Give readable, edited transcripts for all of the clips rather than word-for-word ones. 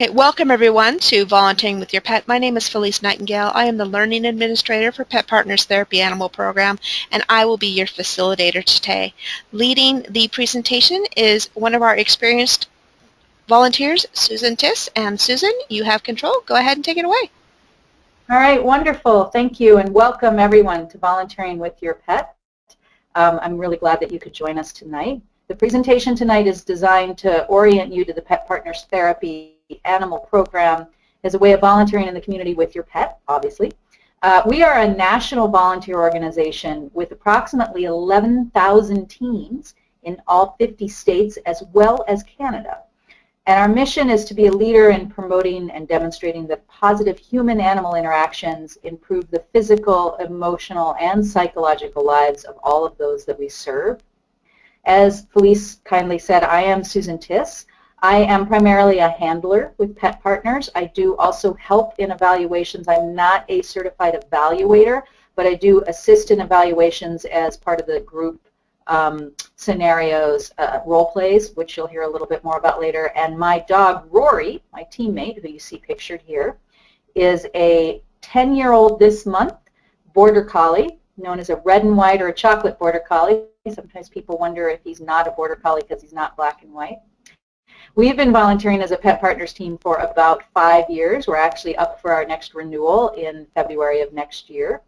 Okay, welcome everyone to Volunteering with Your Pet. My name is Felice Nightingale. I am the Learning Administrator for Pet Partners Therapy Animal Program, and I will be your facilitator today. Leading the presentation is one of our experienced volunteers, Susan Tiss. And Susan, you have control. Go ahead and take it away. All right, wonderful. Thank you, and welcome everyone to Volunteering with Your Pet. I'm really glad that you could join us tonight. The presentation tonight is designed to orient you to the Pet Partners Therapy Animal Program as a way of volunteering in the community with your pet, obviously. We are a national volunteer organization with approximately 11,000 teams in all 50 states as well as Canada. And our mission is to be a leader in promoting and demonstrating that positive human-animal interactions improve the physical, emotional, and psychological lives of all of those that we serve. As Felice kindly said, I am Susan Tiss. I am primarily a handler with Pet Partners. I do also help in evaluations. I'm not a certified evaluator, but I do assist in evaluations as part of the group scenarios, role plays, which you'll hear a little bit more about later. And my dog, Rory, my teammate, who you see pictured here, is a 10-year-old this month Border Collie, known as a red and white or a chocolate Border Collie. Sometimes people wonder if he's not a Border Collie because he's not black and white. We've been volunteering as a Pet Partners team for about 5 years. We're actually up for our next renewal in February of next year.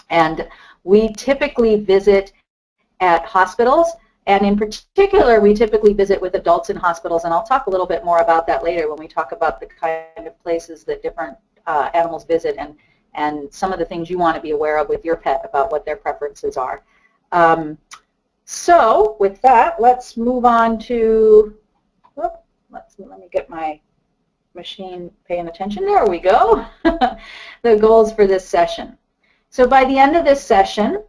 And we typically visit at hospitals, and in particular we typically visit with adults in hospitals, and I'll talk a little bit more about that later when we talk about the kind of places that different animals visit and some of the things you want to be aware of with your pet about what their preferences are. So with that, let's move on to, let me get my machine paying attention. There we go. The goals for this session. So by the end of this session,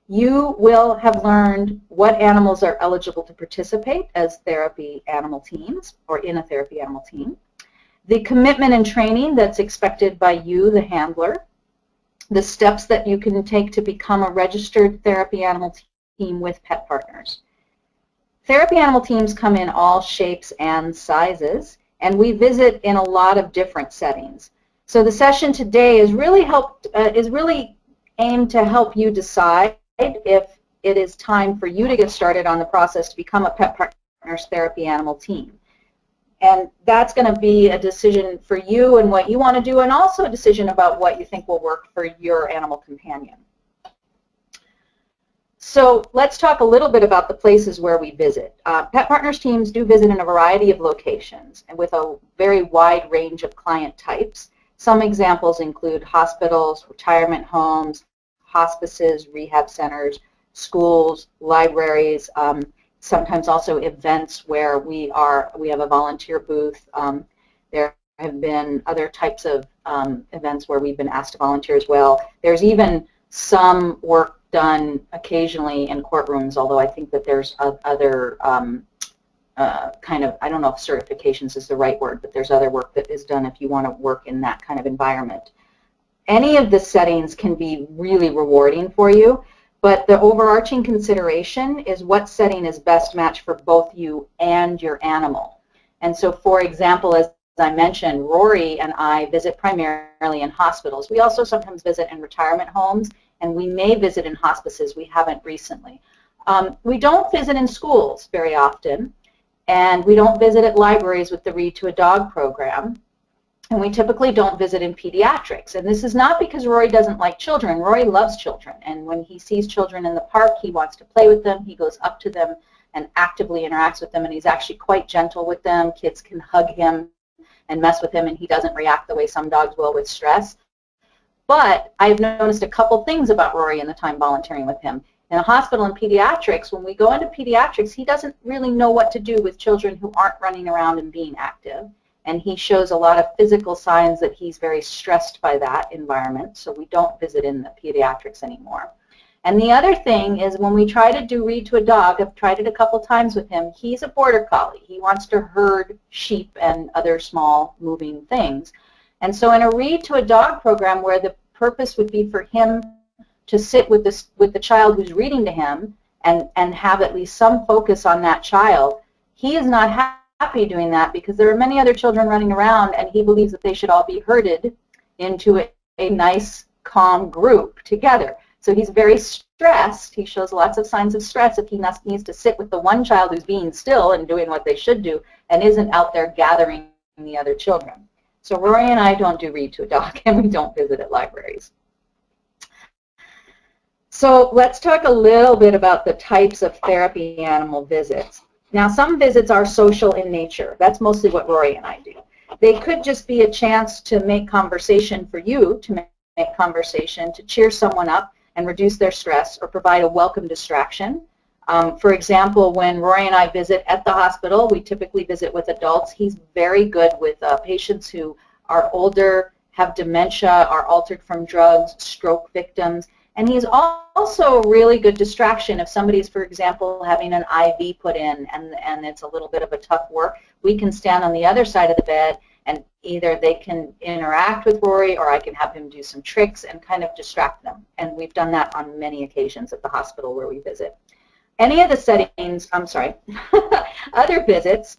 you will have learned what animals are eligible to participate as therapy animal teams or in a therapy animal team, the commitment and training that's expected by you, the handler, the steps that you can take to become a registered therapy animal team with Pet Partners. Therapy animal teams come in all shapes and sizes, and we visit in a lot of different settings. So the session today is really aimed to help you decide if it is time for you to get started on the process to become a Pet Partners Therapy Animal team. And that's going to be a decision for you and what you want to do, and also a decision about what you think will work for your animal companion. So let's talk a little bit about the places where we visit. Pet Partners teams do visit in a variety of locations and with a very wide range of client types. Some examples include hospitals, retirement homes, hospices, rehab centers, schools, libraries, sometimes also events where we have a volunteer booth. There have been other types of events where we've been asked to volunteer as well. There's even some work done occasionally in courtrooms, although I think that there's other kind of, I don't know if certifications is the right word, but there's other work that is done if you want to work in that kind of environment. Any of the settings can be really rewarding for you, but the overarching consideration is what setting is best matched for both you and your animal. And so, for example, as I mentioned, Rory and I visit primarily in hospitals. We also sometimes visit in retirement homes, and we may visit in hospices. We haven't recently. We don't visit in schools very often, and we don't visit at libraries with the Read to a Dog program. And we typically don't visit in pediatrics. And this is not because Rory doesn't like children. Rory loves children. And when he sees children in the park, he wants to play with them. He goes up to them and actively interacts with them. And he's actually quite gentle with them. Kids can hug him and mess with him, and he doesn't react the way some dogs will with stress. But I've noticed a couple things about Rory in the time volunteering with him. In a hospital in pediatrics, when we go into pediatrics, he doesn't really know what to do with children who aren't running around and being active. And he shows a lot of physical signs that he's very stressed by that environment, so we don't visit in the pediatrics anymore. And the other thing is when we try to do Read to a Dog, I've tried it a couple times with him, he's a Border Collie. He wants to herd sheep and other small moving things. And so in a Read to a Dog program where the purpose would be for him to sit with the child who's reading to him and have at least some focus on that child, he is not happy doing that because there are many other children running around, and he believes that they should all be herded into a nice, calm group together. So he's very stressed. He shows lots of signs of stress if he needs to sit with the one child who's being still and doing what they should do and isn't out there gathering the other children. So Rory and I don't do read to a dog, and we don't visit at libraries. So let's talk a little bit about the types of therapy animal visits. Now, some visits are social in nature. That's mostly what Rory and I do. They could just be a chance to make conversation for you, to make conversation, to cheer someone up and reduce their stress or provide a welcome distraction. For example, when Rory and I visit at the hospital, we typically visit with adults. He's very good with patients who are older, have dementia, are altered from drugs, stroke victims. And he's also a really good distraction if somebody's, for example, having an IV put in and it's a little bit of a tough work. We can stand on the other side of the bed and either they can interact with Rory or I can have him do some tricks and kind of distract them. And we've done that on many occasions at the hospital where we visit. Any of the settings, other visits,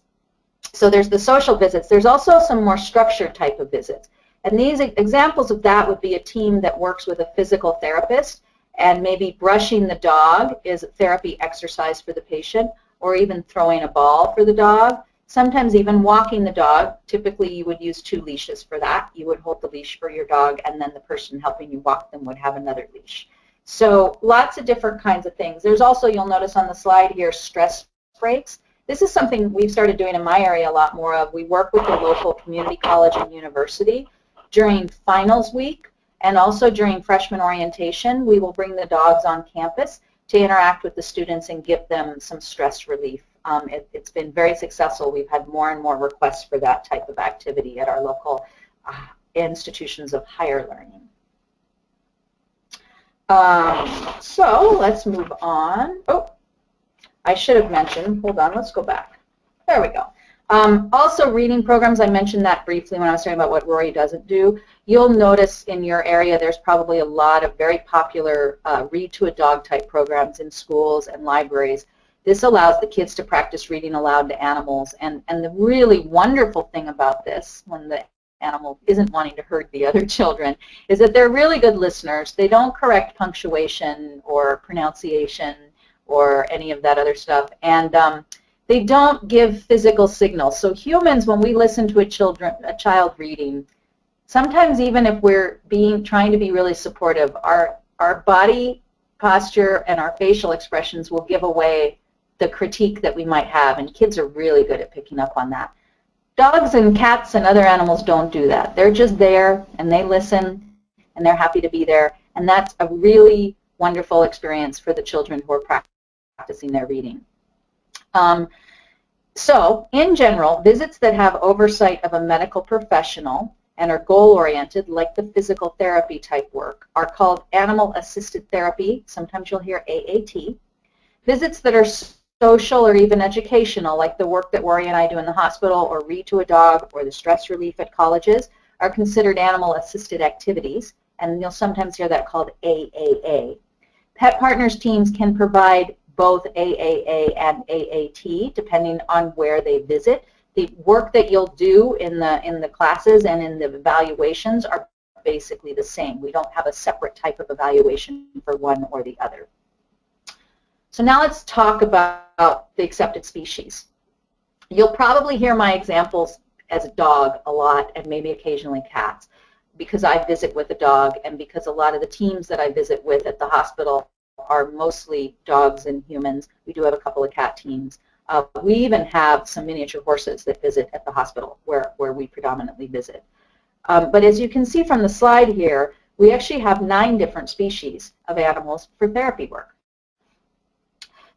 so there's the social visits. There's also some more structured type of visits. And these examples of that would be a team that works with a physical therapist, and maybe brushing the dog is a therapy exercise for the patient, or even throwing a ball for the dog. Sometimes even walking the dog. Typically you would use 2 leashes for that. You would hold the leash for your dog, and then the person helping you walk them would have another leash. So lots of different kinds of things. There's also, you'll notice on the slide here, stress breaks. This is something we've started doing in my area a lot more of. We work with the local community college and university. During finals week and also during freshman orientation, we will bring the dogs on campus to interact with the students and give them some stress relief. It's been very successful. We've had more and more requests for that type of activity at our local institutions of higher learning. So let's move on. Oh, I should have mentioned, hold on, let's go back. There we go. Also reading programs, I mentioned that briefly when I was talking about what Rory doesn't do. You'll notice in your area there's probably a lot of very popular read to a dog type programs in schools and libraries. This allows the kids to practice reading aloud to animals, and the really wonderful thing about this, when the animal isn't wanting to hurt the other children, is that they're really good listeners. They don't correct punctuation or pronunciation or any of that other stuff, and they don't give physical signals. So humans, when we listen to a child reading, sometimes even if we're trying to be really supportive, our body posture and our facial expressions will give away the critique that we might have, and kids are really good at picking up on that. Dogs and cats and other animals don't do that. They're just there, and they listen, and they're happy to be there, and that's a really wonderful experience for the children who are practicing their reading. So, in general, visits that have oversight of a medical professional and are goal-oriented, like the physical therapy type work, are called animal-assisted therapy. Sometimes you'll hear AAT. Visits that are social or even educational, like the work that Rory and I do in the hospital, or read to a dog, or the stress relief at colleges, are considered animal-assisted activities, and you'll sometimes hear that called AAA. Pet Partners teams can provide both AAA and AAT, depending on where they visit. The work that you'll do in the classes and in the evaluations are basically the same. We don't have a separate type of evaluation for one or the other. So now let's talk about the accepted species. You'll probably hear my examples as a dog a lot, and maybe occasionally cats, because I visit with a dog and because a lot of the teams that I visit with at the hospital are mostly dogs and humans. We do have a couple of cat teams. We even have some miniature horses that visit at the hospital where we predominantly visit. But as you can see from the slide here, we actually have 9 different species of animals for therapy work.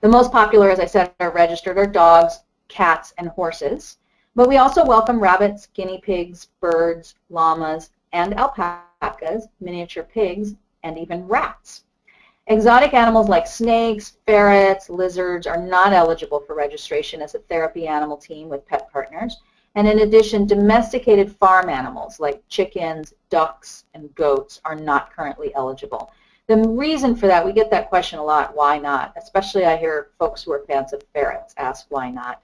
The most popular, as I said, are registered are dogs, cats, and horses. But we also welcome rabbits, guinea pigs, birds, llamas, and alpacas, miniature pigs, and even rats. Exotic animals like snakes, ferrets, lizards are not eligible for registration as a therapy animal team with Pet Partners. And in addition, domesticated farm animals like chickens, ducks, and goats are not currently eligible. The reason for that, we get that question a lot, why not? Especially I hear folks who are fans of ferrets ask why not.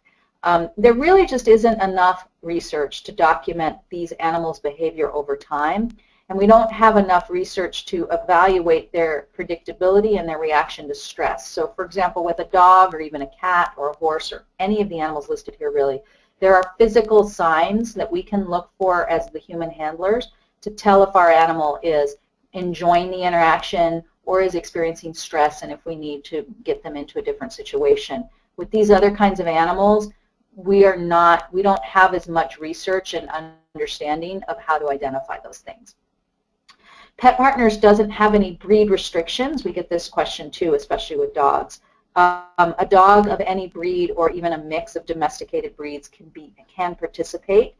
There really just isn't enough research to document these animals' behavior over time, and we don't have enough research to evaluate their predictability and their reaction to stress. So for example, with a dog or even a cat or a horse or any of the animals listed here really, there are physical signs that we can look for as the human handlers to tell if our animal is enjoying the interaction or is experiencing stress, and if we need to get them into a different situation. With these other kinds of animals, we don't have as much research and understanding of how to identify those things. Pet Partners doesn't have any breed restrictions. We get this question too, especially with dogs. A dog of any breed or even a mix of domesticated breeds can participate,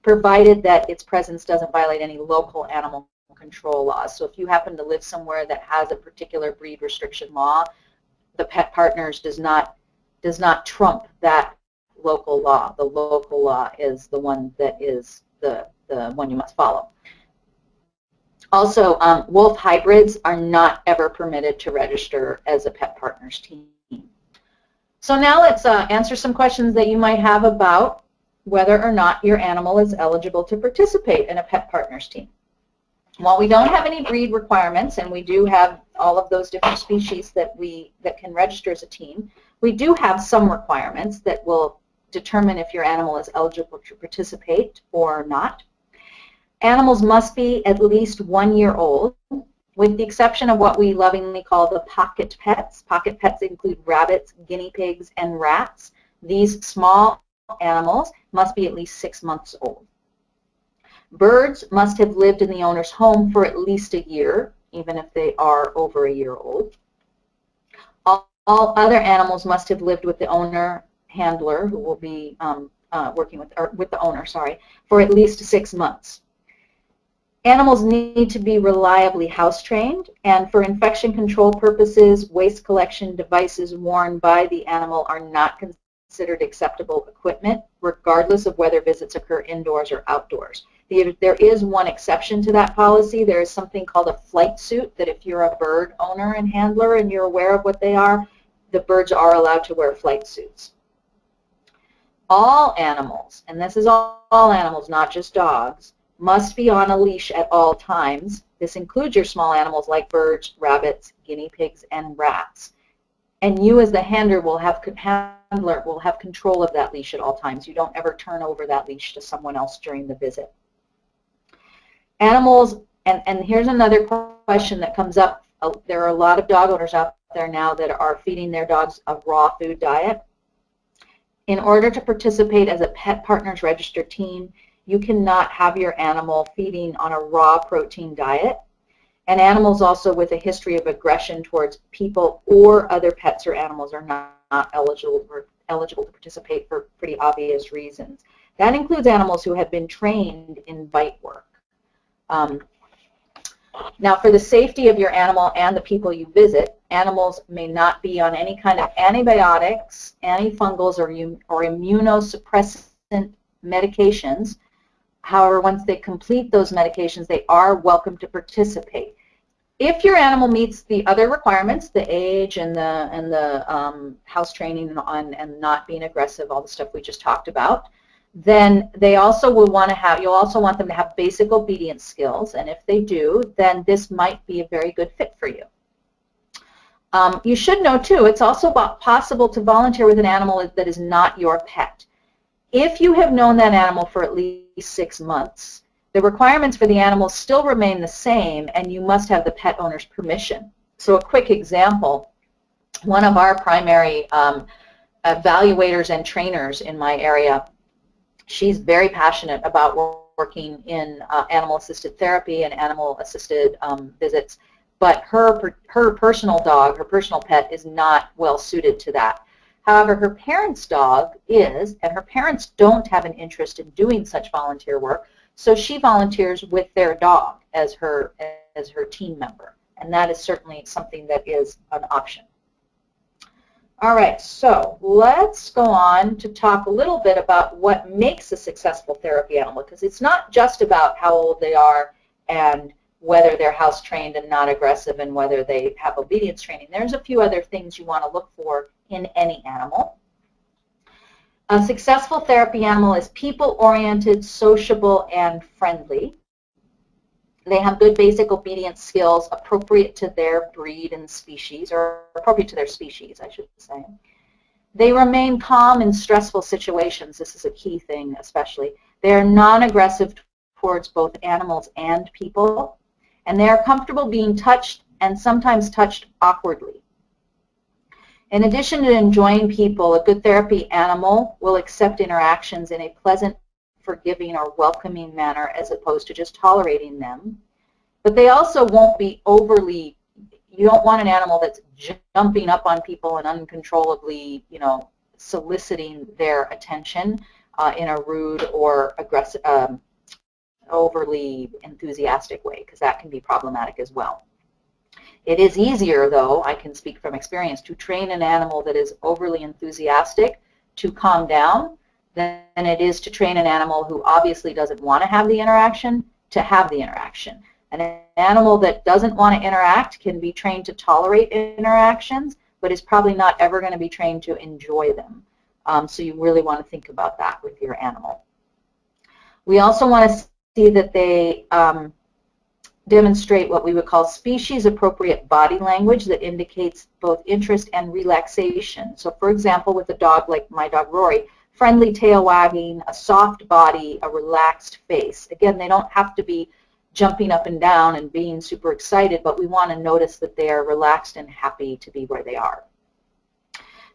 provided that its presence doesn't violate any local animal control laws. So if you happen to live somewhere that has a particular breed restriction law, the Pet Partners does not trump that local law. The local law is the one that is the one you must follow. Also, wolf hybrids are not ever permitted to register as a Pet Partners team. So now let's answer some questions that you might have about whether or not your animal is eligible to participate in a Pet Partners team. While we don't have any breed requirements, and we do have all of those different species that can register as a team, we do have some requirements that will determine if your animal is eligible to participate or not. Animals must be at least 1 year old, with the exception of what we lovingly call the pocket pets. Pocket pets include rabbits, guinea pigs, and rats. These small animals must be at least 6 months old. Birds must have lived in the owner's home for at least a year, even if they are over a year old. All other animals must have lived with the owner handler, who will be working with the owner, for at least 6 months. Animals need to be reliably house trained, and for infection control purposes, waste collection devices worn by the animal are not considered acceptable equipment, regardless of whether visits occur indoors or outdoors. There is one exception to that policy. There is something called a flight suit that if you're a bird owner and handler and you're aware of what they are, the birds are allowed to wear flight suits. All animals, and this is all animals, not just dogs, must be on a leash at all times. This includes your small animals like birds, rabbits, guinea pigs, and rats. And you as the handler will have control of that leash at all times. You don't ever turn over that leash to someone else during the visit. Animals, and here's another question that comes up. There are a lot of dog owners out there now that are feeding their dogs a raw food diet. In order to participate as a Pet Partners registered team, you cannot have your animal feeding on a raw protein diet. And animals also with a history of aggression towards people or other pets or animals are not eligible to participate for pretty obvious reasons. That includes animals who have been trained in bite work. Now, for the safety of your animal and the people you visit, animals may not be on any kind of antibiotics, antifungals, or immunosuppressant medications. However, once they complete those medications, they are welcome to participate. If your animal meets the other requirements, the age and the house training and not being aggressive, all the stuff we just talked about, then they also will want to have, you'll also want them to have basic obedience skills, and if they do, then this might be a very good fit for you. You should know too, it's also possible to volunteer with an animal that is not your pet. If you have known that animal for at least 6 months, the requirements for the animal still remain the same, and you must have the pet owner's permission. So a quick example, one of our primary evaluators and trainers in my area, she's very passionate about working in animal-assisted therapy and animal-assisted visits, but her personal dog, her personal pet, is not well suited to that. However, her parents' dog is, and her parents don't have an interest in doing such volunteer work, so she volunteers with their dog as her team member, and that is certainly something that is an option. All right, so let's go on to talk a little bit about what makes a successful therapy animal, because it's not just about how old they are and whether they're house trained and not aggressive and whether they have obedience training. There's a few other things you want to look for in any animal. A successful therapy animal is people-oriented, sociable, and friendly. They have good basic obedience skills appropriate to their breed and species, or appropriate to their species, I should say. They remain calm in stressful situations. This is a key thing, especially. They are non-aggressive towards both animals and people, and they are comfortable being touched and sometimes touched awkwardly. In addition to enjoying people, a good therapy animal will accept interactions in a pleasant, forgiving, or welcoming manner as opposed to just tolerating them. But they also won't be overly, you don't want an animal that's jumping up on people and uncontrollably, soliciting their attention in a rude or aggressive, overly enthusiastic way, because that can be problematic as well. It is easier, though, I can speak from experience, to train an animal that is overly enthusiastic to calm down than it is to train an animal who obviously doesn't want to have the interaction to have the interaction. An animal that doesn't want to interact can be trained to tolerate interactions, but is probably not ever going to be trained to enjoy them. So you really want to think about that with your animal. We also want to see that they demonstrate what we would call species-appropriate body language that indicates both interest and relaxation. So for example, with a dog like my dog Rory, friendly tail wagging, a soft body, a relaxed face. Again, they don't have to be jumping up and down and being super excited, but we want to notice that they are relaxed and happy to be where they are.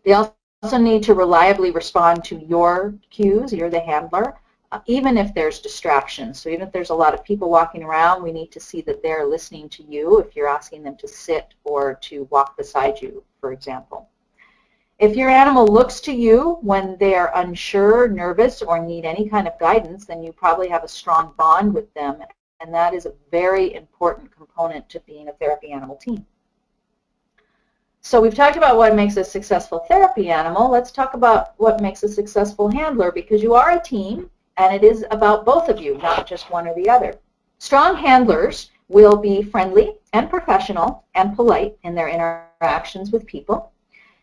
They also need to reliably respond to your cues. You're the handler. Even if there's distractions. So even if there's a lot of people walking around, we need to see that they're listening to you if you're asking them to sit or to walk beside you, for example. If your animal looks to you when they are unsure, nervous, or need any kind of guidance, then you probably have a strong bond with them, and that is a very important component to being a therapy animal team. So we've talked about what makes a successful therapy animal. Let's talk about what makes a successful handler, because you are a team, and it is about both of you, not just one or the other. Strong handlers will be friendly and professional and polite in their interactions with people.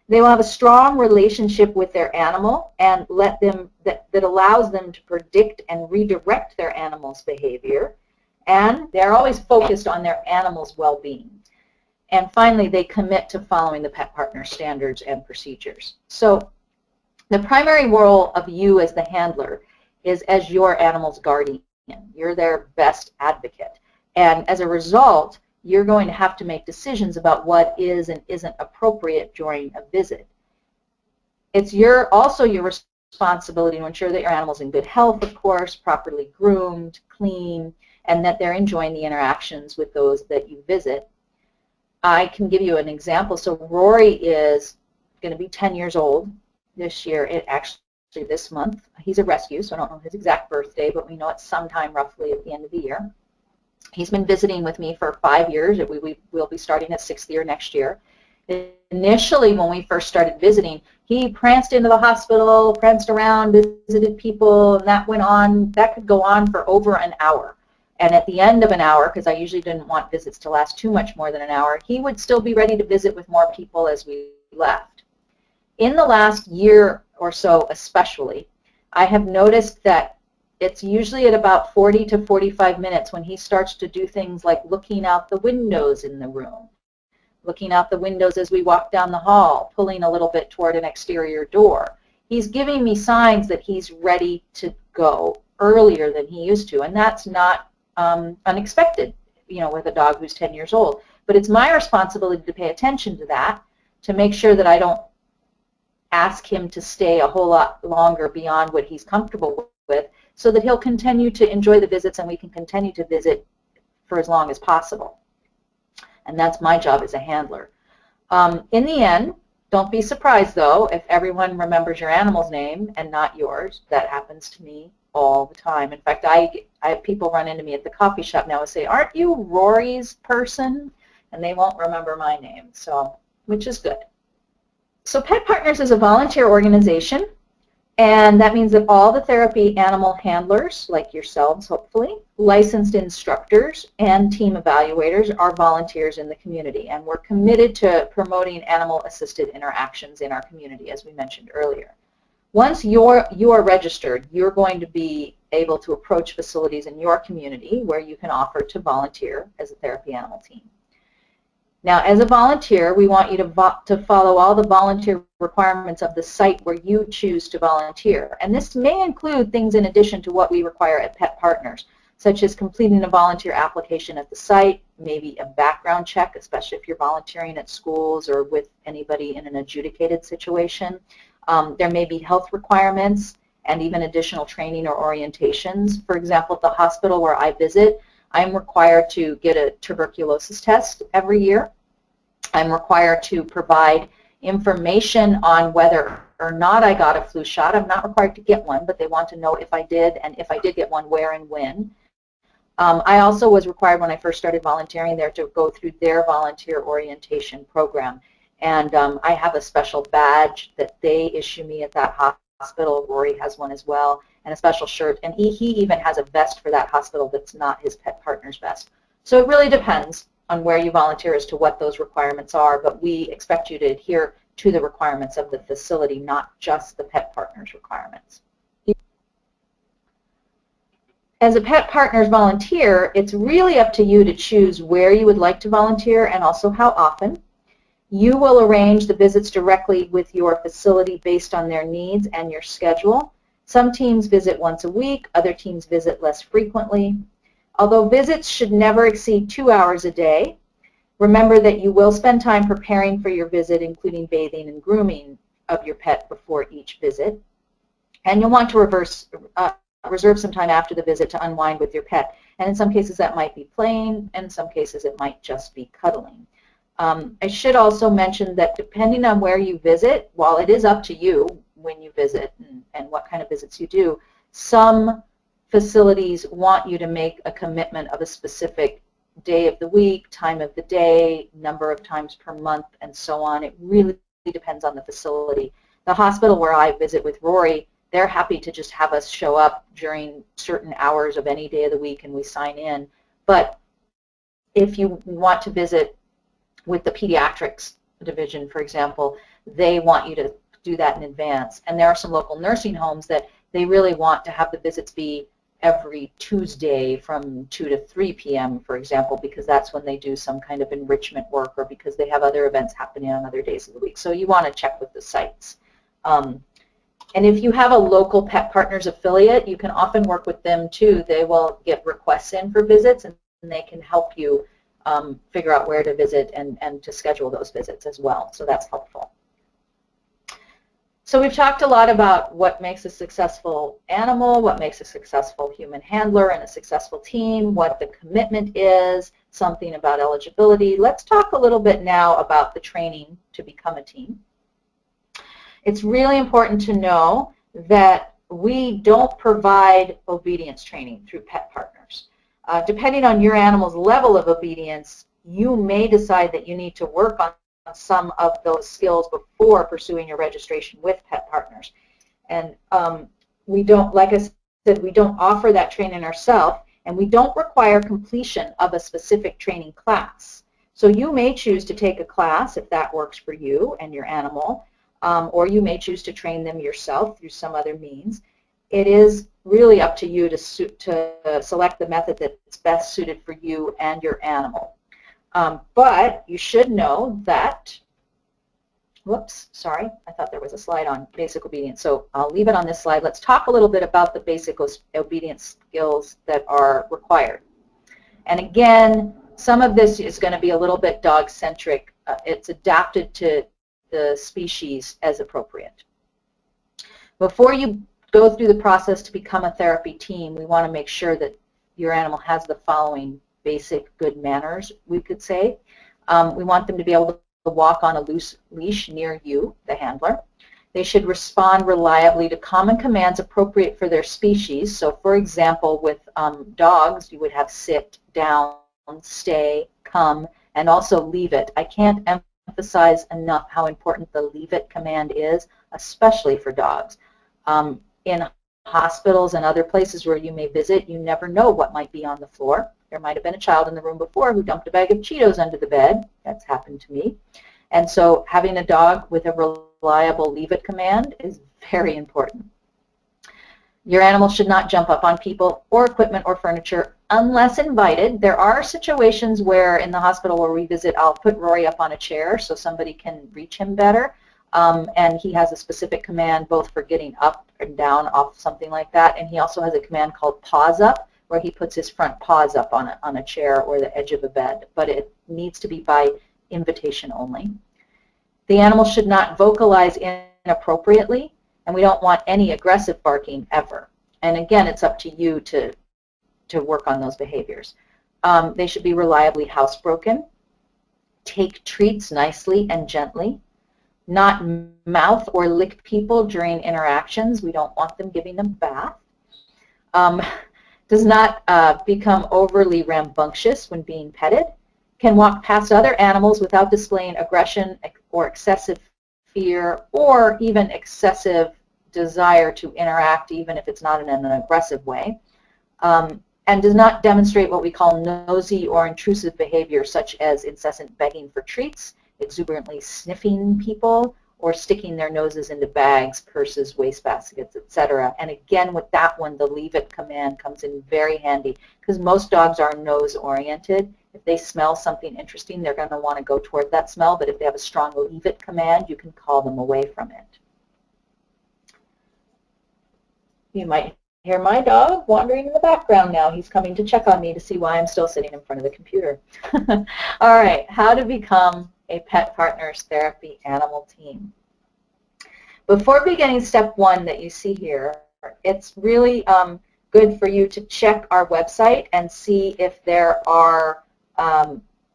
They will have a strong relationship with their animal and that allows them to predict and redirect their animal's behavior. And they're always focused on their animal's well-being. And finally, they commit to following the pet partner standards and procedures. So the primary role of you as the handler is as your animal's guardian. You're their best advocate. And as a result, you're going to have to make decisions about what is and isn't appropriate during a visit. It's also your responsibility to ensure that your animal's in good health, of course, properly groomed, clean, and that they're enjoying the interactions with those that you visit. I can give you an example. So Rory is going to be 10 years old this year. Actually, this month. He's a rescue, so I don't know his exact birthday, but we know it's sometime roughly at the end of the year. He's been visiting with me for 5 years. We'll be starting at 6th year next year. Initially, when we first started visiting, he pranced into the hospital, pranced around, visited people, and that could go on for over an hour. And at the end of an hour, because I usually didn't want visits to last too much more than an hour, he would still be ready to visit with more people as we left. In the last year or so especially, I have noticed that it's usually at about 40 to 45 minutes when he starts to do things like looking out the windows in the room, looking out the windows as we walk down the hall, pulling a little bit toward an exterior door. He's giving me signs that he's ready to go earlier than he used to, and that's not unexpected, with a dog who's 10 years old. But it's my responsibility to pay attention to that, to make sure that I don't ask him to stay a whole lot longer beyond what he's comfortable with, so that he'll continue to enjoy the visits and we can continue to visit for as long as possible. And that's my job as a handler. In the end, don't be surprised, though, if everyone remembers your animal's name and not yours. That happens to me all the time. In fact, I have people run into me at the coffee shop now and say, "Aren't you Rory's person?" And they won't remember my name, so which is good. So Pet Partners is a volunteer organization, and that means that all the therapy animal handlers, like yourselves hopefully, licensed instructors, and team evaluators are volunteers in the community, and we're committed to promoting animal-assisted interactions in our community, as we mentioned earlier. Once you are registered, you're going to be able to approach facilities in your community where you can offer to volunteer as a therapy animal team. Now, as a volunteer, we want you to follow all the volunteer requirements of the site where you choose to volunteer. And this may include things in addition to what we require at Pet Partners, such as completing a volunteer application at the site, maybe a background check, especially if you're volunteering at schools or with anybody in an adjudicated situation. There may be health requirements and even additional training or orientations. For example, at the hospital where I visit, I'm required to get a tuberculosis test every year. I'm required to provide information on whether or not I got a flu shot. I'm not required to get one, but they want to know if I did, and if I did get one, where and when. I also was required when I first started volunteering there to go through their volunteer orientation program. And I have a special badge that they issue me at that hospital. Rory has one as well, and a special shirt. And he even has a vest for that hospital that's not his Pet Partners vest. So it really depends on where you volunteer as to what those requirements are, but we expect you to adhere to the requirements of the facility, not just the Pet Partners requirements. As a Pet Partners volunteer, it's really up to you to choose where you would like to volunteer and also how often. You will arrange the visits directly with your facility based on their needs and your schedule. Some teams visit once a week, other teams visit less frequently. Although visits should never exceed 2 hours a day, remember that you will spend time preparing for your visit, including bathing and grooming of your pet before each visit. And you'll want to reserve some time after the visit to unwind with your pet. And in some cases that might be playing, and in some cases it might just be cuddling. I should also mention that depending on where you visit, while it is up to you when you visit and what kind of visits you do, some facilities want you to make a commitment of a specific day of the week, time of the day, number of times per month, and so on. It really depends on the facility. The hospital where I visit with Rory, they're happy to just have us show up during certain hours of any day of the week and we sign in. But if you want to visit with the pediatrics division, for example, they want you to do that in advance. And there are some local nursing homes that they really want to have the visits be every Tuesday from 2 to 3 p.m., for example, because that's when they do some kind of enrichment work or because they have other events happening on other days of the week. So you want to check with the sites. And if you have a local Pet Partners affiliate, you can often work with them too. They will get requests in for visits and they can help you figure out where to visit and to schedule those visits as well. So that's helpful. So we've talked a lot about what makes a successful animal, what makes a successful human handler and a successful team, what the commitment is, something about eligibility. Let's talk a little bit now about the training to become a team. It's really important to know that we don't provide obedience training through Pet Partners. Depending on your animal's level of obedience, you may decide that you need to work on some of those skills before pursuing your registration with Pet Partners. And we don't, like I said, we don't offer that training ourselves, and we don't require completion of a specific training class. So you may choose to take a class if that works for you and your animal, or you may choose to train them yourself through some other means. It is really up to you to select the method that's best suited for you and your animal. But you should know that, whoops, sorry, I thought there was a slide on basic obedience. So I'll leave it on this slide. Let's talk a little bit about the basic obedience skills that are required. And again, some of this is going to be a little bit dog-centric. It's adapted to the species as appropriate. Before you go through the process to become a therapy team, we want to make sure that your animal has the following basic good manners, we could say. We want them to be able to walk on a loose leash near you, the handler. They should respond reliably to common commands appropriate for their species. So for example, with dogs, you would have sit, down, stay, come, and also leave it. I can't emphasize enough how important the leave it command is, especially for dogs. In hospitals and other places where you may visit, you never know what might be on the floor. There might have been a child in the room before who dumped a bag of Cheetos under the bed. That's happened to me. And so having a dog with a reliable leave it command is very important. Your animal should not jump up on people or equipment or furniture unless invited. There are situations where in the hospital where we visit, I'll put Rory up on a chair so somebody can reach him better. And he has a specific command both for getting up and down off something like that. And he also has a command called paws up, where he puts his front paws up on a chair or the edge of a bed. But it needs to be by invitation only. The animal should not vocalize inappropriately, and we don't want any aggressive barking ever. And again, it's up to you to work on those behaviors. They should be reliably housebroken, take treats nicely and gently, not mouth or lick people during interactions. We don't want them giving them bath. Does not become overly rambunctious when being petted, can walk past other animals without displaying aggression or excessive fear or even excessive desire to interact, even if it's not in an aggressive way, and does not demonstrate what we call nosy or intrusive behavior, such as incessant begging for treats, exuberantly sniffing people, or sticking their noses into bags, purses, wastebaskets, etc. And again, with that one, the leave it command comes in very handy because most dogs are nose oriented. If they smell something interesting, they're going to want to go toward that smell, but if they have a strong leave it command, you can call them away from it. You might hear my dog wandering in the background now. He's coming to check on me to see why I'm still sitting in front of the computer. All right, how to become a Pet Partners Therapy animal team. Before beginning step one that you see here, it's really good for you to check our website and see if there are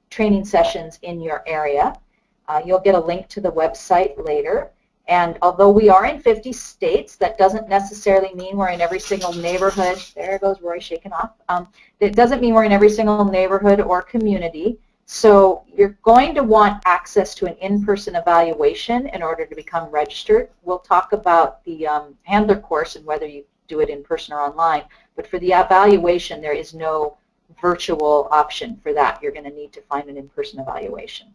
training sessions in your area. You'll get a link to the website later. And although we are in 50 states, that doesn't necessarily mean we're in every single neighborhood. There goes Roy shaking off. It doesn't mean we're in every single neighborhood or community. So you're going to want access to an in-person evaluation in order to become registered. We'll talk about the handler course and whether you do it in person or online. But for the evaluation, there is no virtual option for that. You're going to need to find an in-person evaluation.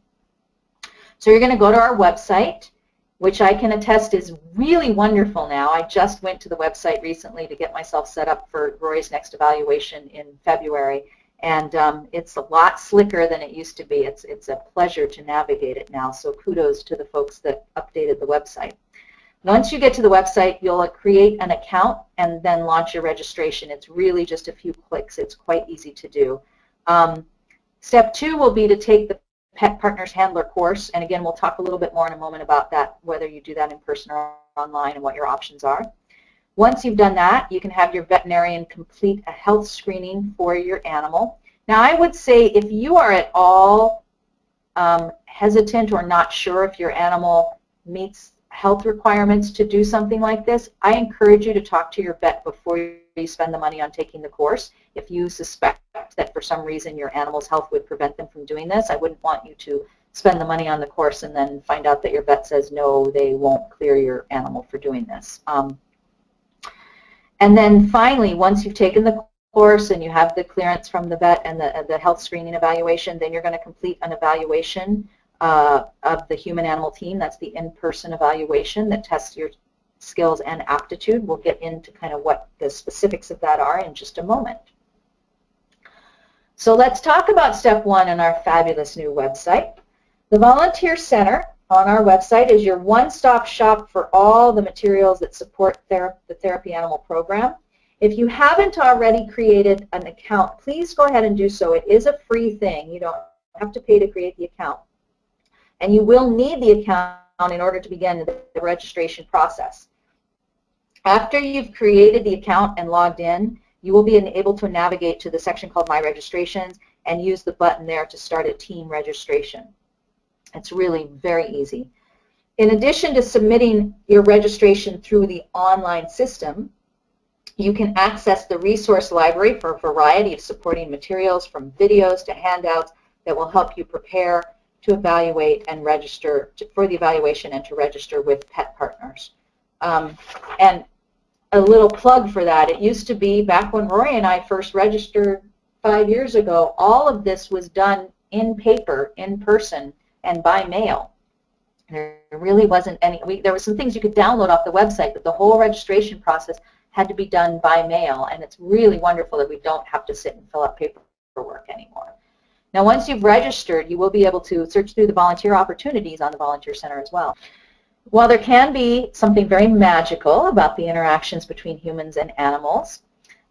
So you're going to go to our website, which I can attest is really wonderful now. I just went to the website recently to get myself set up for Rory's next evaluation in February, and it's a lot slicker than it used to be. It's a pleasure to navigate it now, so kudos to the folks that updated the website. Once you get to the website, you'll create an account and then launch your registration. It's really just a few clicks. It's quite easy to do. Step two will be to take the Pet Partners Handler course, and again, we'll talk a little bit more in a moment about that, whether you do that in person or online and what your options are. Once you've done that, you can have your veterinarian complete a health screening for your animal. Now, I would say if you are at all hesitant or not sure if your animal meets health requirements to do something like this, I encourage you to talk to your vet before you spend the money on taking the course. If you suspect that for some reason your animal's health would prevent them from doing this, I wouldn't want you to spend the money on the course and then find out that your vet says no, they won't clear your animal for doing this. And then finally, once you've taken the course and you have the clearance from the vet and the health screening evaluation, then you're going to complete an evaluation of the human-animal team. That's the in-person evaluation that tests your skills and aptitude. We'll get into kind of what the specifics of that are in just a moment. So let's talk about step one in our fabulous new website. The Volunteer Center on our website is your one-stop shop for all the materials that support the Therapy Animal program. If you haven't already created an account, please go ahead and do so. It is a free thing. You don't have to pay to create the account. And you will need the account in order to begin the registration process. After you've created the account and logged in, you will be able to navigate to the section called My Registrations and use the button there to start a team registration. It's really very easy. In addition to submitting your registration through the online system, you can access the resource library for a variety of supporting materials, from videos to handouts, that will help you prepare to evaluate and register for the evaluation and to register with Pet Partners. And a little plug for that, it used to be back when Rory and I first registered 5 years ago, all of this was done in paper, in person, and by mail. There really wasn't any, there were some things you could download off the website, but the whole registration process had to be done by mail, and it's really wonderful that we don't have to sit and fill out paperwork anymore. Now, once you've registered, you will be able to search through the volunteer opportunities on the Volunteer Center as well. While there can be something very magical about the interactions between humans and animals,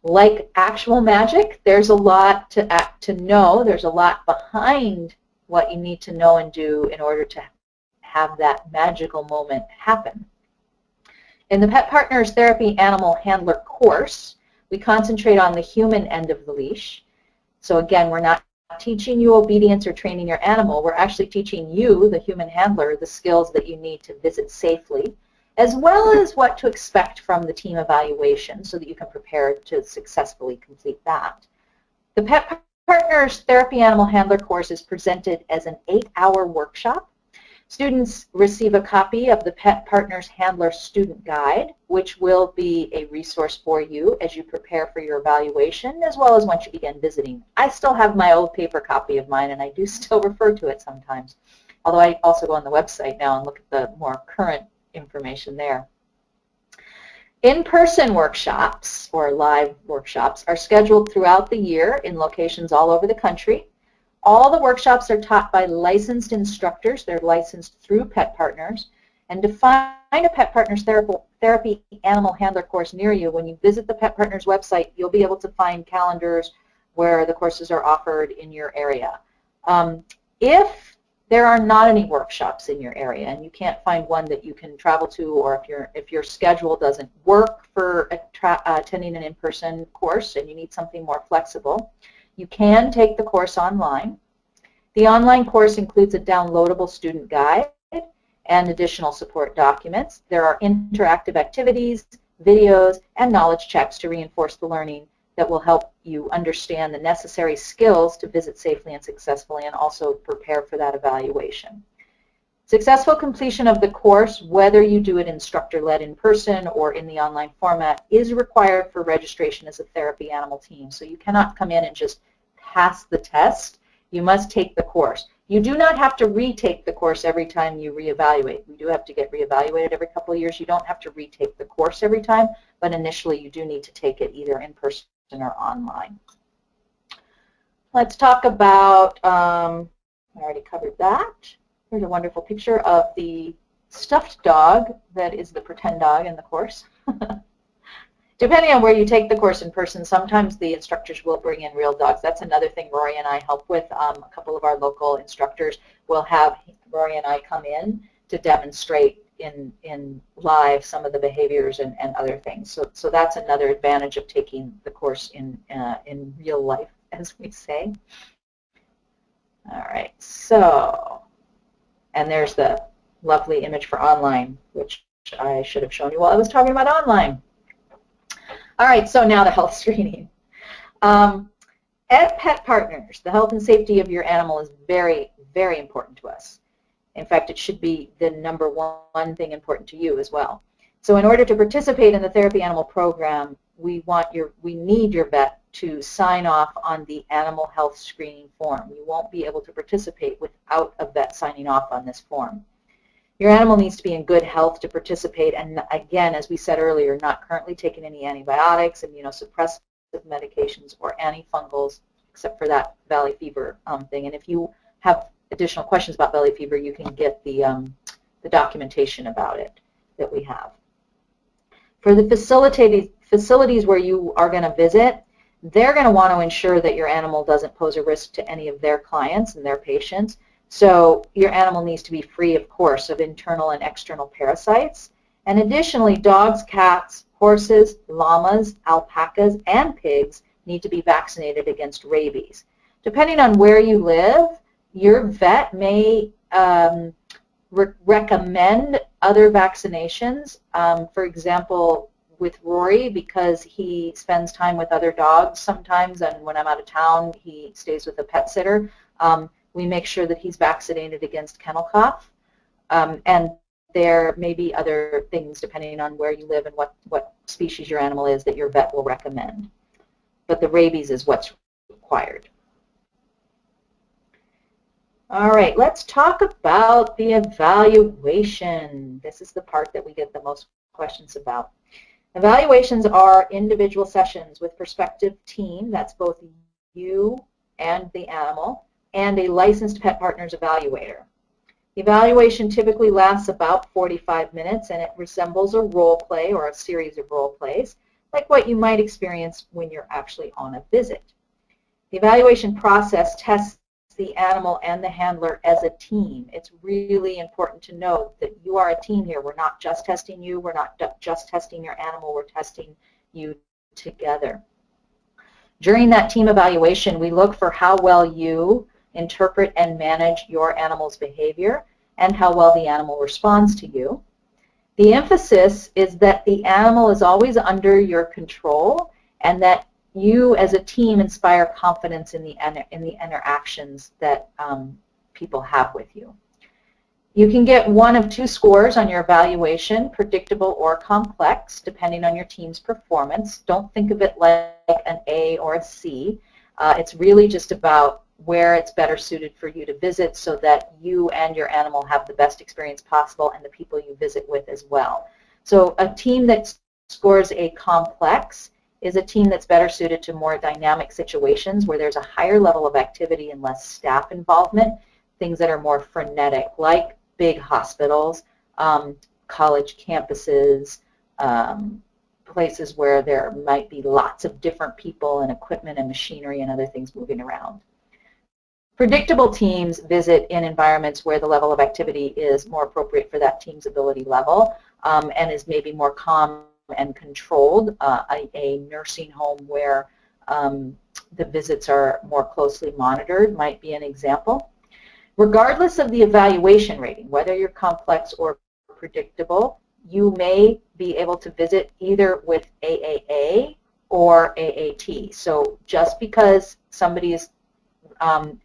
like actual magic, there's a lot to know. There's a lot behind what you need to know and do in order to have that magical moment happen. In the Pet Partners Therapy Animal Handler course, we concentrate on the human end of the leash. So again, we're not teaching you obedience or training your animal. We're actually teaching you, the human handler, the skills that you need to visit safely, as well as what to expect from the team evaluation so that you can prepare to successfully complete that. The Pet Partners Therapy Animal Handler course is presented as an 8-hour workshop. Students receive a copy of the Pet Partners Handler Student Guide, which will be a resource for you as you prepare for your evaluation, as well as once you begin visiting. I still have my old paper copy of mine, and I do still refer to it sometimes, although I also go on the website now and look at the more current information there. In-person workshops, or live workshops, are scheduled throughout the year in locations all over the country. All the workshops are taught by licensed instructors. They're licensed through Pet Partners. And to find a Pet Partners Therapy Animal Handler course near you, when you visit the Pet Partners website, you'll be able to find calendars where the courses are offered in your area. If there are not any workshops in your area and you can't find one that you can travel to, or if your schedule doesn't work for attending an in-person course and you need something more flexible, you can take the course online. The online course includes a downloadable student guide and additional support documents. There are interactive activities, videos, and knowledge checks to reinforce the learning that will help you understand the necessary skills to visit safely and successfully and also prepare for that evaluation. Successful completion of the course, whether you do it instructor-led in person or in the online format, is required for registration as a therapy animal team. So you cannot come in and just pass the test. You must take the course. You do not have to retake the course every time you reevaluate. We do have to get reevaluated every couple of years. You don't have to retake the course every time, but initially you do need to take it either in person or online. Let's talk about, I already covered that. Here's a wonderful picture of the stuffed dog that is the pretend dog in the course. Depending on where you take the course in person, sometimes the instructors will bring in real dogs. That's another thing Rory and I help with. A couple of our local instructors will have Rory and I come in to demonstrate in live some of the behaviors and other things. So that's another advantage of taking the course in real life, as we say. All right, so, and there's the lovely image for online, which I should have shown you while I was talking about online. All right, so now the health screening. At Pet Partners, the health and safety of your animal is very, very important to us. In fact, it should be the number one thing important to you as well. So in order to participate in the therapy animal program, we need your vet to sign off on the animal health screening form. You won't be able to participate without a vet signing off on this form. Your animal needs to be in good health to participate, and again, as we said earlier, not currently taking any antibiotics, immunosuppressive medications, or antifungals, except for that valley fever thing. And if you have additional questions about valley fever, you can get the documentation about it that we have. For the facilities where you are going to visit, they're going to want to ensure that your animal doesn't pose a risk to any of their clients and their patients. So your animal needs to be free, of course, of internal and external parasites. And additionally, dogs, cats, horses, llamas, alpacas, and pigs need to be vaccinated against rabies. Depending on where you live, your vet may recommend other vaccinations. For example, with Rory, because he spends time with other dogs sometimes, and when I'm out of town, he stays with a pet sitter. We make sure that he's vaccinated against kennel cough, and there may be other things depending on where you live and what species your animal is that your vet will recommend. But the rabies is what's required. All right, let's talk about the evaluation. This is the part that we get the most questions about. Evaluations are individual sessions with prospective team, that's both you and the animal, and a licensed Pet Partners evaluator. The evaluation typically lasts about 45 minutes, and it resembles a role play or a series of role plays, like what you might experience when you're actually on a visit. The evaluation process tests the animal and the handler as a team. It's really important to note that you are a team here. We're not just testing you. We're not just testing your animal. We're testing you together. During that team evaluation, we look for how well you interpret and manage your animal's behavior and how well the animal responds to you. The emphasis is that the animal is always under your control and that you as a team inspire confidence in the interactions that people have with you. You can get one of two scores on your evaluation, predictable or complex, depending on your team's performance. Don't think of it like an A or a C. It's really just about where it's better suited for you to visit so that you and your animal have the best experience possible and the people you visit with as well. So a team that scores a complex is a team that's better suited to more dynamic situations where there's a higher level of activity and less staff involvement, things that are more frenetic, like big hospitals, college campuses, places where there might be lots of different people and equipment and machinery and other things moving around. Predictable teams visit in environments where the level of activity is more appropriate for that team's ability level and is maybe more calm and controlled. A nursing home where the visits are more closely monitored might be an example. Regardless of the evaluation rating, whether you're complex or predictable, you may be able to visit either with AAA or AAT. So just because somebody is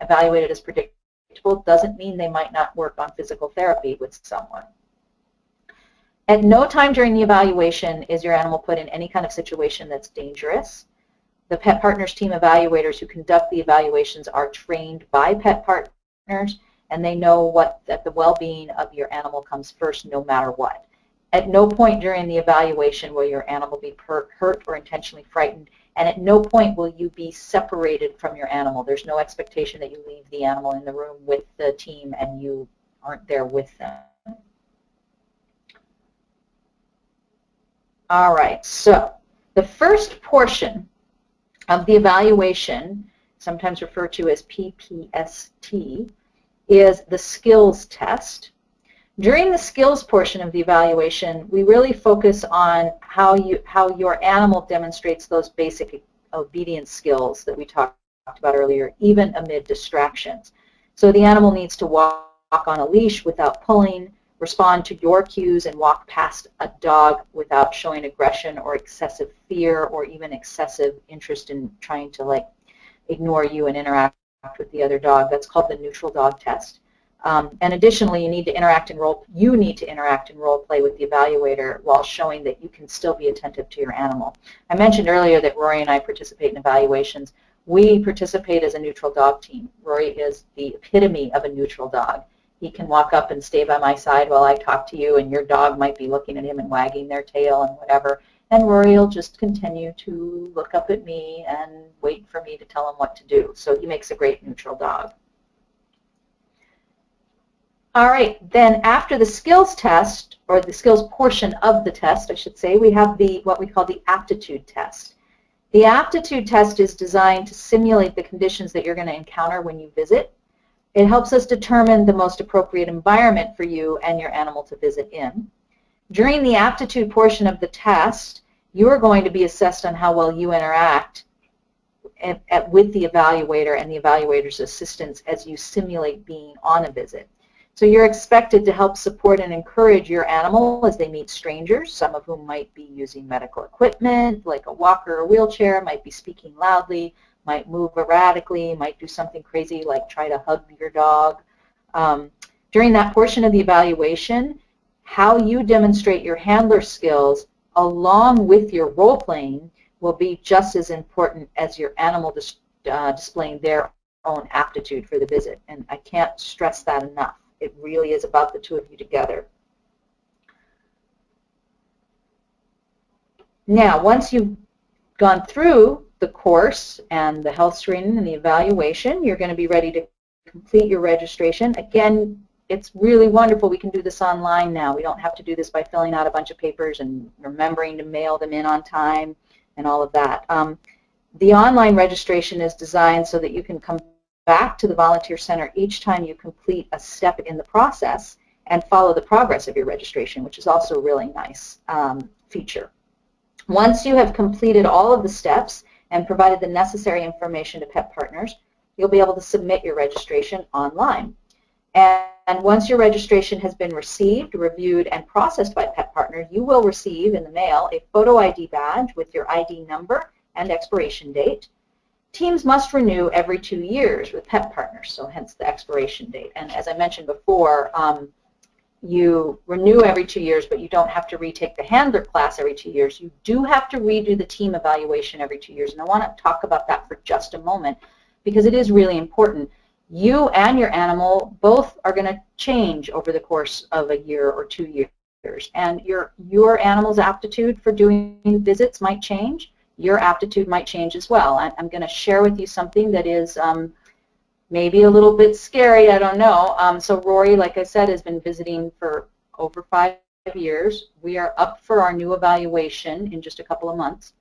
evaluated as predictable doesn't mean they might not work on physical therapy with someone. At no time during the evaluation is your animal put in any kind of situation that's dangerous. The Pet Partners team evaluators who conduct the evaluations are trained by Pet Partners, and they know that the well-being of your animal comes first no matter what. At no point during the evaluation will your animal be hurt or intentionally frightened, and at no point will you be separated from your animal. There's no expectation that you leave the animal in the room with the team and you aren't there with them. All right, so the first portion of the evaluation, sometimes referred to as PPST, is the skills test. During the skills portion of the evaluation, we really focus on how your animal demonstrates those basic obedience skills that we talked about earlier, even amid distractions. So the animal needs to walk on a leash without pulling, respond to your cues, and walk past a dog without showing aggression or excessive fear or even excessive interest in trying to ignore you and interact with the other dog. That's called the neutral dog test. And additionally, you need to interact in role play with the evaluator while showing that you can still be attentive to your animal. I mentioned earlier that Rory and I participate in evaluations. We participate as a neutral dog team. Rory is the epitome of a neutral dog. He can walk up and stay by my side while I talk to you, and your dog might be looking at him and wagging their tail and whatever. And Rory will just continue to look up at me and wait for me to tell him what to do. So he makes a great neutral dog. All right, then after the skills test, or the skills portion of the test, I should say, we have what we call the aptitude test. The aptitude test is designed to simulate the conditions that you're going to encounter when you visit. It helps us determine the most appropriate environment for you and your animal to visit in. During the aptitude portion of the test, you are going to be assessed on how well you interact with the evaluator and the evaluator's assistance as you simulate being on a visit. So you're expected to help support and encourage your animal as they meet strangers, some of whom might be using medical equipment, like a walker or wheelchair, might be speaking loudly, might move erratically, might do something crazy like try to hug your dog. During that portion of the evaluation, how you demonstrate your handler skills along with your role playing will be just as important as your animal displaying their own aptitude for the visit. And I can't stress that enough. It really is about the two of you together. Now, once you've gone through the course and the health screening and the evaluation, you're going to be ready to complete your registration. Again, it's really wonderful. We can do this online now. We don't have to do this by filling out a bunch of papers and remembering to mail them in on time and all of that. The online registration is designed so that you can come back to the Volunteer Center each time you complete a step in the process and follow the progress of your registration, which is also a really nice feature. Once you have completed all of the steps and provided the necessary information to Pet Partners, you'll be able to submit your registration online. And once your registration has been received, reviewed, and processed by Pet Partners, you will receive in the mail a photo ID badge with your ID number and expiration date. Teams must renew every 2 years with Pet Partners, so hence the expiration date. And as I mentioned before, you renew every 2 years, but you don't have to retake the handler class every 2 years. You do have to redo the team evaluation every 2 years, and I want to talk about that for just a moment because it is really important. You and your animal both are going to change over the course of a year or 2 years, and your animal's aptitude for doing visits might change. Your aptitude might change as well. I'm going to share with you something that is maybe a little bit scary, I don't know. So Rory, like I said, has been visiting for over 5 years. We are up for our new evaluation in just a couple of months.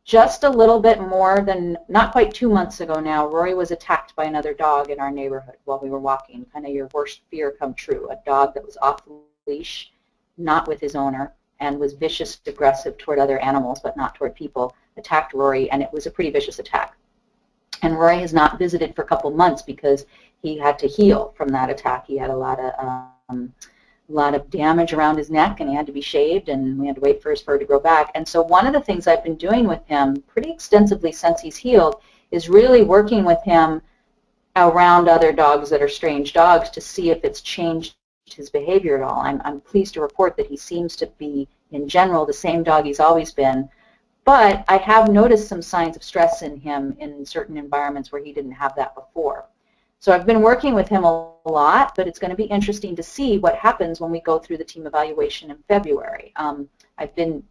Just a little bit more than, not quite 2 months ago now, Rory was attacked by another dog in our neighborhood while we were walking, kind of your worst fear come true. A dog that was off the leash, not with his owner, and was vicious, aggressive toward other animals, but not toward people, attacked Rory, and it was a pretty vicious attack. And Rory has not visited for a couple months because he had to heal from that attack. He had a lot of damage around his neck, and he had to be shaved, and we had to wait for his fur to grow back. And so one of the things I've been doing with him pretty extensively since he's healed is really working with him around other dogs that are strange dogs to see if it's changed his behavior at all. I'm pleased to report that he seems to be, in general, the same dog he's always been. But I have noticed some signs of stress in him in certain environments where he didn't have that before. So I've been working with him a lot, but it's going to be interesting to see what happens when we go through the team evaluation in February. I've been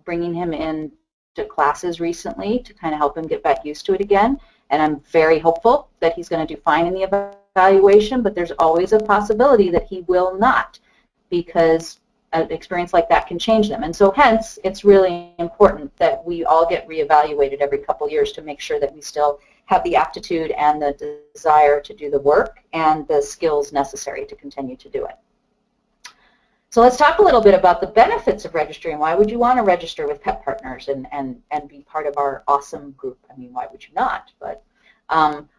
bringing him in to classes recently to kind of help him get back used to it again, and I'm very hopeful that he's going to do fine in the evaluation, but there's always a possibility that he will not, because an experience like that can change them. And so hence, it's really important that we all get reevaluated every couple years to make sure that we still have the aptitude and the desire to do the work and the skills necessary to continue to do it. So let's talk a little bit about the benefits of registering. Why would you want to register with Pet Partners and be part of our awesome group? I mean, why would you not? But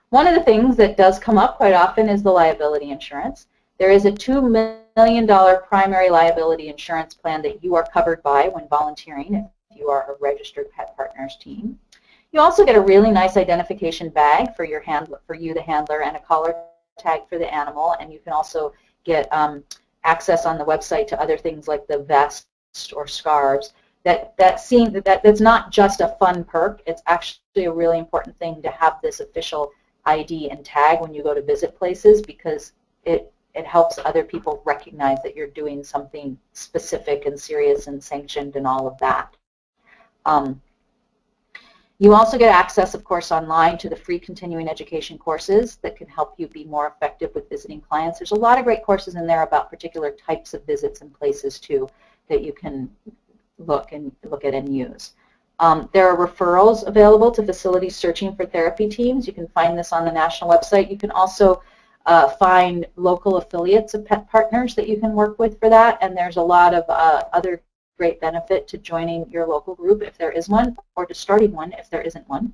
one of the things that does come up quite often is the liability insurance. There is a $2 million primary liability insurance plan that you are covered by when volunteering if you are a registered Pet Partners team. You also get a really nice identification bag for your for you, the handler, and a collar tag for the animal, and you can also get access on the website to other things like the vest or scarves. That's not just a fun perk. It's actually a really important thing to have this official ID and tag when you go to visit places, because it helps other people recognize that you're doing something specific and serious and sanctioned and all of that. You also get access, of course, online to the free continuing education courses that can help you be more effective with visiting clients. There's a lot of great courses in there about particular types of visits and places, too, that you can look at and use. There are referrals available to facilities searching for therapy teams. You can find this on the national website. You can also find local affiliates of Pet Partners that you can work with for that, and there's a lot of other great benefit to joining your local group if there is one, or to starting one if there isn't one.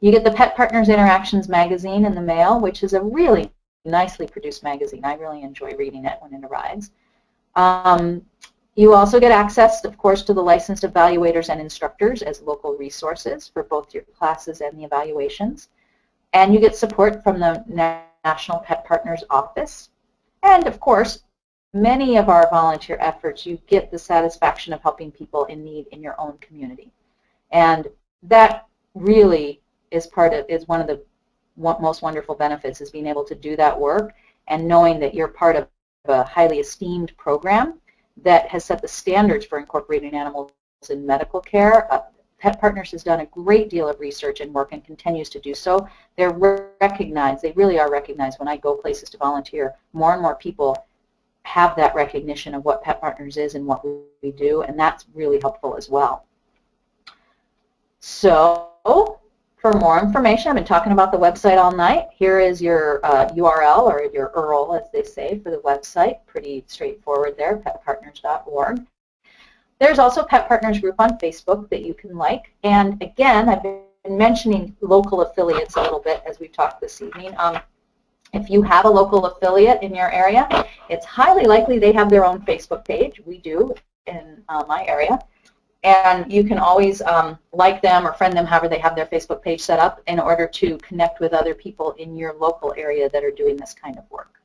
You get the Pet Partners Interactions magazine in the mail, which is a really nicely produced magazine. I really enjoy reading it when it arrives. You also get access, of course, to the licensed evaluators and instructors as local resources for both your classes and the evaluations. And you get support from the National Pet Partners Office. And, of course, many of our volunteer efforts, you get the satisfaction of helping people in need in your own community. And that really is one of the most wonderful benefits is being able to do that work and knowing that you're part of a highly esteemed program that has set the standards for incorporating animals in medical care. Pet Partners has done a great deal of research and work and continues to do so. They're recognized, they really are recognized when I go places to volunteer. More and more people have that recognition of what Pet Partners is and what we do, and that's really helpful as well. So, for more information, I've been talking about the website all night. Here is your URL, or your URL as they say, for the website. Pretty straightforward there, petpartners.org. There's also Pet Partners group on Facebook that you can like. And again, I've been mentioning local affiliates a little bit as we've talked this evening. If you have a local affiliate in your area, it's highly likely they have their own Facebook page. We do in my area. And you can always like them or friend them, however they have their Facebook page set up, in order to connect with other people in your local area that are doing this kind of work.